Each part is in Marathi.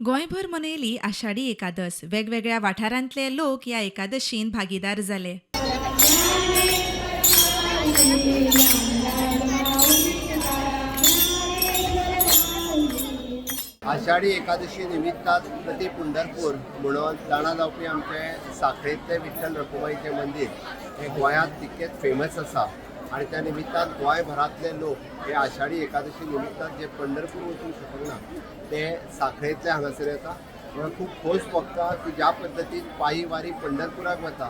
गोंयभर मनयली आषाढी एकादस. वेगवेगळ्या वाठारांतले लोक ह्या एकादशीन भागीदार जाले. आषाढी एकादशी निमित्तान प्रति पंढरपूर म्हणून जाणा जावपी आमचे साखळेंतले विठ्ठल रखुमाईचें मंदिर हे गोंयांत तितकेच फेमस आसा आणि त्या निमित्तान गोंयभरांतले लोक हे आषाढी एकादशी निमित्तान जे पंढरपूर वचूंक शकना ते साखळेंतले हांगासर येता. म्हाका खूब खोस भोगता की ज्या पद्दतीन पायी वारी पंढरपुराक वता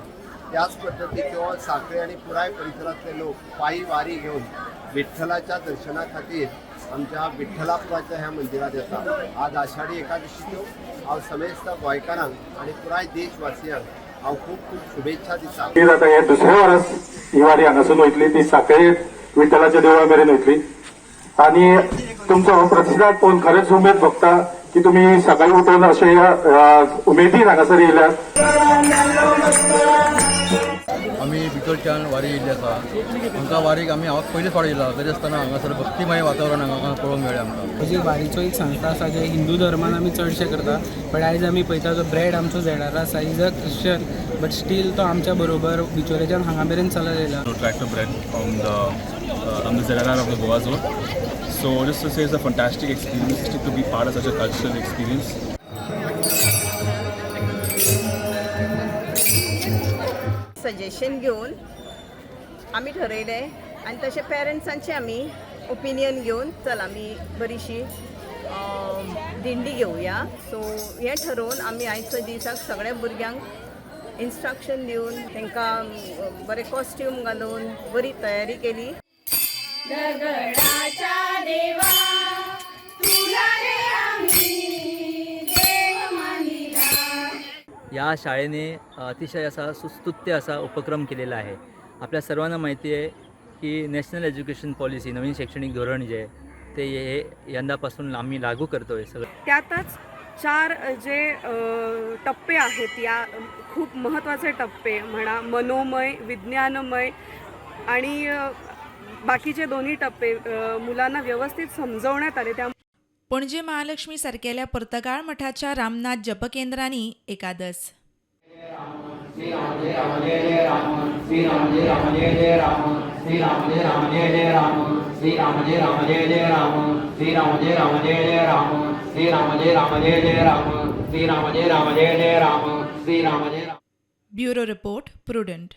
त्याच पद्दतीच्यो साखळे आनी पुराय परिसरांतले लोक पायी वारी घेवन विठ्ठलाच्या दर्शना खातीर आमच्या विठ्ठलापुराच्या ह्या मंदिरात येता. आज आषाढी एकादशीच्यो हांव समेस्त गोंयकारांक आनी पुराय देशवासियांक हांव खूब खूब शुभेच्छा दिता. जाता हे दुसरे वर्स ही वारी हांगासून वयतली ती साखळे विठ्ठलाच्या देवळा मेरेन वयतली आणि तुमचो हो प्रतिसाद पळोवन खरेंच उमेद भोगता की तुम्ही सकाळी उठून अशे उमेदीन हांगासर येयल्यात. आम्ही भितरच्यान वारी येयल्ली आसा. आमकां वारीक हांव पयलींच फावट येयला तरी आसतना हांगासर भक्तीमय वातावरण हांगा पळोवंक मेळ्ळें आमकां. म्हणजे वारीचो एक संस्था आसा जे हिंदू धर्मान आमी चडशे करता, बट आयज आमी पळयता जो ब्रेड आमचो झेडार आसा is a Christian but still तो आमच्या बरोबर बिचोलेच्यान हांगा मेरेन चलत येयला. Tractor bread from the ZRR of the Goa zone. So just to say it's a fantastic experience to be part of such a cultural experience. Suggestion घेवन आमी ठरयलें आनी तशें पेरंट्सांचे आमी ओपिनियन घेवन चल आमी बरीशी दिंडी घेवया. सो हें ठरोवन आमी आयच्या दिसाक सगळ्या भुरग्यांक इन्स्ट्रक्शन दिवन तांकां बरें कॉस्ट्यूम घालून बरी तयारी केली. दगडाच्या देवा तुला रे आम्ही देव मानिला. या शाळेने अतिशय असा सुस्तुत्य असा उपक्रम केलेला आहे. आपल्या सर्वांना माहिती आहे की नॅशनल एज्युकेशन पॉलिसी नवीन शैक्षणिक धोरण जे आहे ते हे यंदापासून आम्ही लागू करतोय सगळं. त्यातच 4 जे टप्पे आहेत या खूप महत्त्वाचे टप्पे म्हणा, मनोमय, विज्ञानमय आणि बाकीचे दोन्ही टप्पे मुलांना व्यवस्थित समजवण्यात आले. त्या पणजे महालक्ष्मी सारकेल्या पर्तगाळ मठाच्या रामनाथ जपकेंद्रांनी एकादस. श्री राम जय राम जय जय राम. श्री राम जय राम जय जय राम. श्री राम जय राम जय जय राम. श्री राम जय राम जय जय राम. श्री राम जय राम जय जय राम. श्री राम जय राम जय जय राम. श्री राम जय राम जय जय राम. श्री राम जय राम. Bureau report prudent.